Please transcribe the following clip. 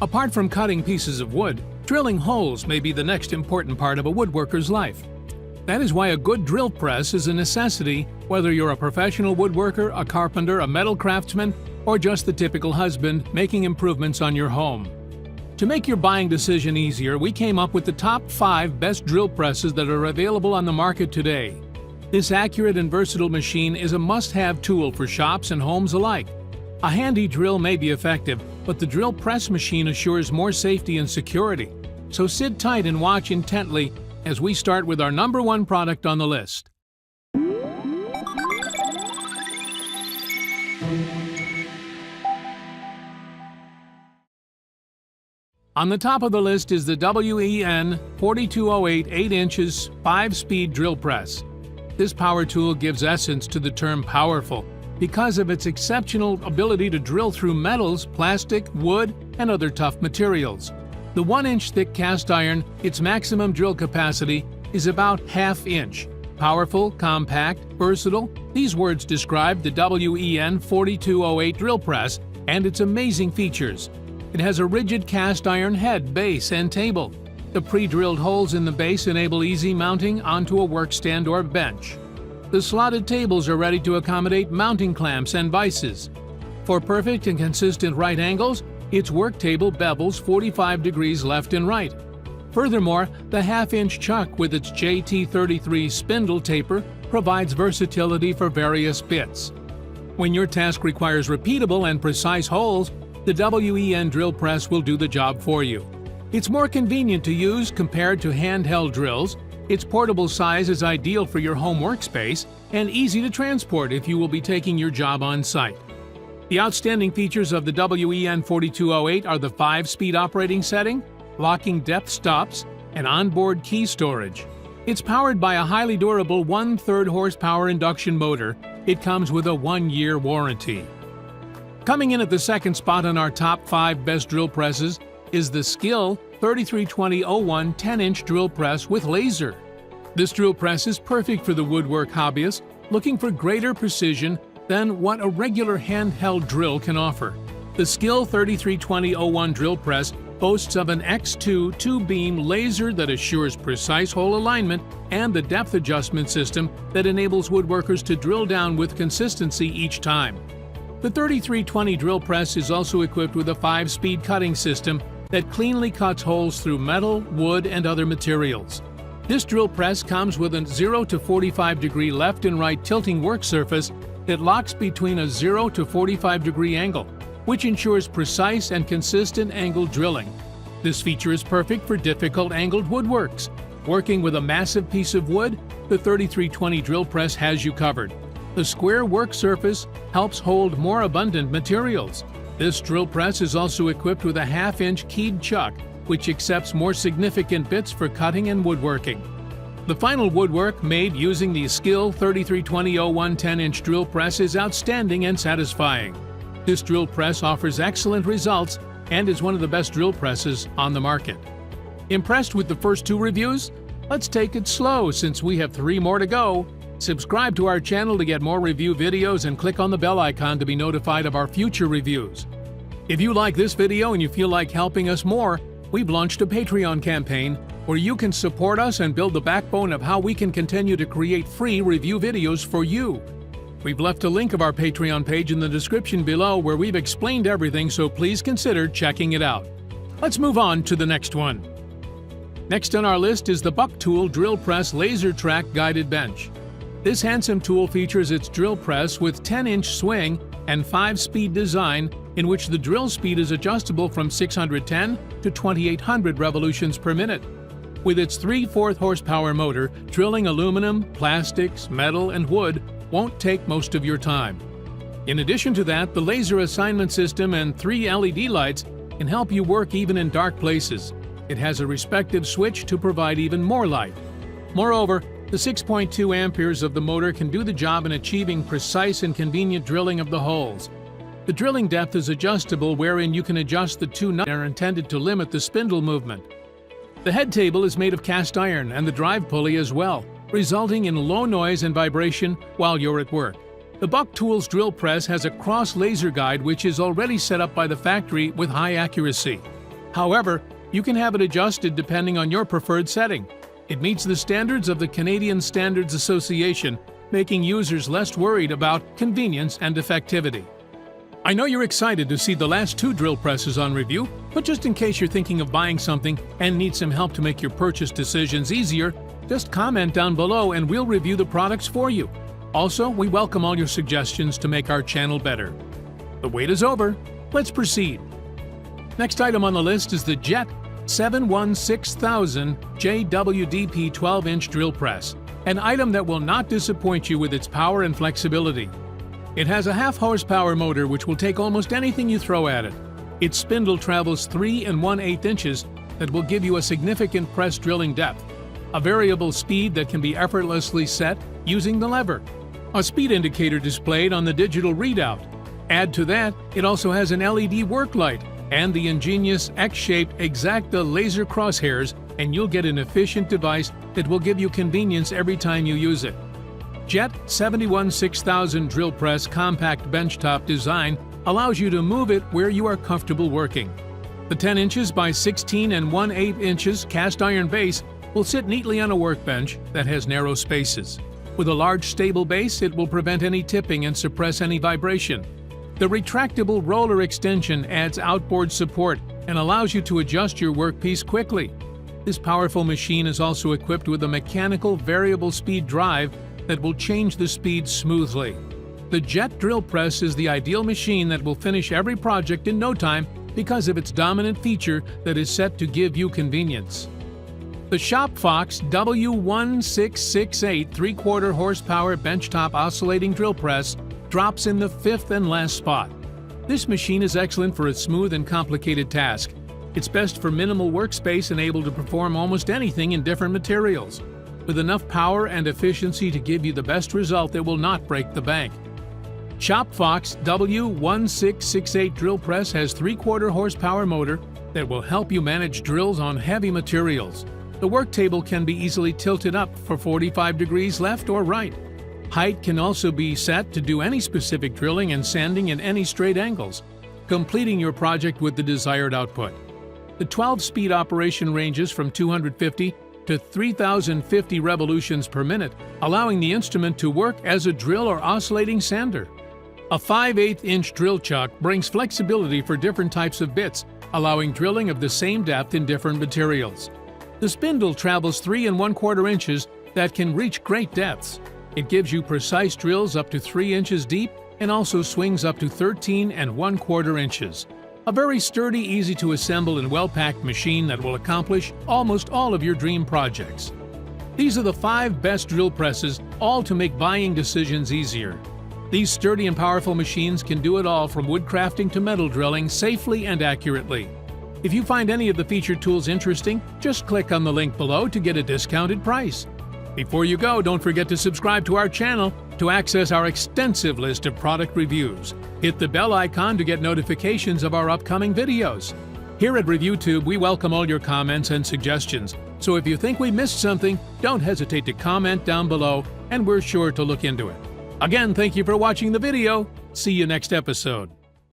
Apart from cutting pieces of wood, drilling holes may be the next important part of a woodworker's life. That is why a good drill press is a necessity, whether you're a professional woodworker, a carpenter, a metal craftsman, or just the typical husband making improvements on your home. To make your buying decision easier, we came up with the top 5 best drill presses that are available on the market today. This accurate and versatile machine is a must-have tool for shops and homes alike. A handy drill may be effective, but the drill press machine assures more safety and security. So sit tight and watch intently as we start with our number 1 product on the list. On the top of the list is the WEN 4208 8 inches 5-speed drill press. This power tool gives essence to the term powerful because of its exceptional ability to drill through metals, plastic, wood, and other tough materials. The 1-inch thick cast iron, its maximum drill capacity, is about ½ inch. Powerful, compact, versatile, these words describe the WEN 4208 drill press and its amazing features. It has a rigid cast iron head, base, and table. The pre-drilled holes in the base enable easy mounting onto a workstand or bench. The slotted tables are ready to accommodate mounting clamps and vices. For perfect and consistent right angles, its work table bevels 45 degrees left and right. Furthermore, the ½ inch chuck with its JT33 spindle taper provides versatility for various bits. When your task requires repeatable and precise holes, the WEN drill press will do the job for you. It's more convenient to use compared to handheld drills. Its portable size is ideal for your home workspace and easy to transport if you will be taking your job on site. The outstanding features of the WEN 4208 are the 5-speed operating setting, locking depth stops, and onboard key storage. It's powered by a highly durable 1/3 horsepower induction motor. It comes with a 1-year warranty. Coming in at the second spot on our top 5 best drill presses is the Skill 332001 10-inch drill press with laser. This drill press is perfect for the woodwork hobbyist looking for greater precision than what a regular handheld drill can offer. The Skill 332001 drill press boasts of an X2 2-beam laser that assures precise hole alignment and the depth adjustment system that enables woodworkers to drill down with consistency each time. The 3320 drill press is also equipped with a 5-speed cutting system that cleanly cuts holes through metal, wood, and other materials. This drill press comes with a 0 to 45 degree left and right tilting work surface that locks between a 0 to 45 degree angle, which ensures precise and consistent angle drilling. This feature is perfect for difficult angled woodworks. Working with a massive piece of wood, the 3320 drill press has you covered. The square work surface helps hold more abundant materials. This drill press is also equipped with a ½ inch keyed chuck, which accepts more significant bits for cutting and woodworking. The final woodwork made using the Skill 332001 10-inch drill press is outstanding and satisfying. This drill press offers excellent results and is one of the best drill presses on the market. Impressed with the first 2 reviews? Let's take it slow since we have 3 more to go. Subscribe to our channel to get more review videos and click on the bell icon to be notified of our future reviews. If you like this video and you feel like helping us more, we've launched a Patreon campaign where you can support us and build the backbone of how we can continue to create free review videos for you. We've left a link of our Patreon page in the description below where we've explained everything, so please consider checking it out. Let's move on to the next one. Next on our list is the Buck Tool Drill Press Laser Track Guided Bench. This handsome tool features its drill press with 10-inch swing and 5-speed design in which the drill speed is adjustable from 610 to 2800 revolutions per minute. With its 3/4 horsepower motor, drilling aluminum, plastics, metal, and wood won't take most of your time. In addition to that, the laser assignment system and 3 LED lights can help you work even in dark places. It has a respective switch to provide even more light. Moreover, the 6.2 amperes of the motor can do the job in achieving precise and convenient drilling of the holes. The drilling depth is adjustable, wherein you can adjust the 2 nuts that are intended to limit the spindle movement. The head table is made of cast iron and the drive pulley as well, resulting in low noise and vibration while you're at work. The Buck Tools drill press has a cross laser guide which is already set up by the factory with high accuracy. However, you can have it adjusted depending on your preferred setting. It meets the standards of the Canadian Standards Association, making users less worried about convenience and effectivity. I know you're excited to see the last 2 drill presses on review, but just in case you're thinking of buying something and need some help to make your purchase decisions easier, just comment down below and we'll review the products for you. Also, we welcome all your suggestions to make our channel better. The wait is over. Let's proceed. Next item on the list is the Jet 716,000 JWDP 12-inch drill press, an item that will not disappoint you with its power and flexibility. It has a half-horsepower motor which will take almost anything you throw at it. Its spindle travels 3 1/8 inches that will give you a significant press drilling depth, a variable speed that can be effortlessly set using the lever, a speed indicator displayed on the digital readout. Add to that, it also has an LED work light and the ingenious X-shaped Exacta laser crosshairs, and you'll get an efficient device that will give you convenience every time you use it. Jet 716,000 drill press compact benchtop design allows you to move it where you are comfortable working. The 10 inches by 16 1/8 inches cast iron base will sit neatly on a workbench that has narrow spaces. With a large stable base, it will prevent any tipping and suppress any vibration. The retractable roller extension adds outboard support and allows you to adjust your workpiece quickly. This powerful machine is also equipped with a mechanical variable speed drive that will change the speed smoothly. The Jet drill press is the ideal machine that will finish every project in no time because of its dominant feature that is set to give you convenience. The ShopFox W1668 3/4 horsepower benchtop oscillating drill press drops in the 5th and last spot. This machine is excellent for a smooth and complicated task. It's best for minimal workspace and able to perform almost anything in different materials. With enough power and efficiency to give you the best result that will not break the bank. ShopFox W1668 drill press has 3/4 horsepower motor that will help you manage drills on heavy materials. The work table can be easily tilted up for 45 degrees left or right. Height can also be set to do any specific drilling and sanding in any straight angles, completing your project with the desired output. The 12-speed operation ranges from 250 to 3,050 revolutions per minute, allowing the instrument to work as a drill or oscillating sander. A 5/8-inch drill chuck brings flexibility for different types of bits, allowing drilling of the same depth in different materials. The spindle travels 3 1/4 inches that can reach great depths. It gives you precise drills up to 3 inches deep and also swings up to 13 1/4 inches. A very sturdy, easy to assemble and well-packed machine that will accomplish almost all of your dream projects. These are the 5 best drill presses, all to make buying decisions easier. These sturdy and powerful machines can do it all from woodcrafting to metal drilling safely and accurately. If you find any of the featured tools interesting, just click on the link below to get a discounted price. Before you go, don't forget to subscribe to our channel to access our extensive list of product reviews. Hit the bell icon to get notifications of our upcoming videos. Here at ReviewTube, we welcome all your comments and suggestions, so if you think we missed something, don't hesitate to comment down below and we're sure to look into it. Again, thank you for watching the video. See you next episode.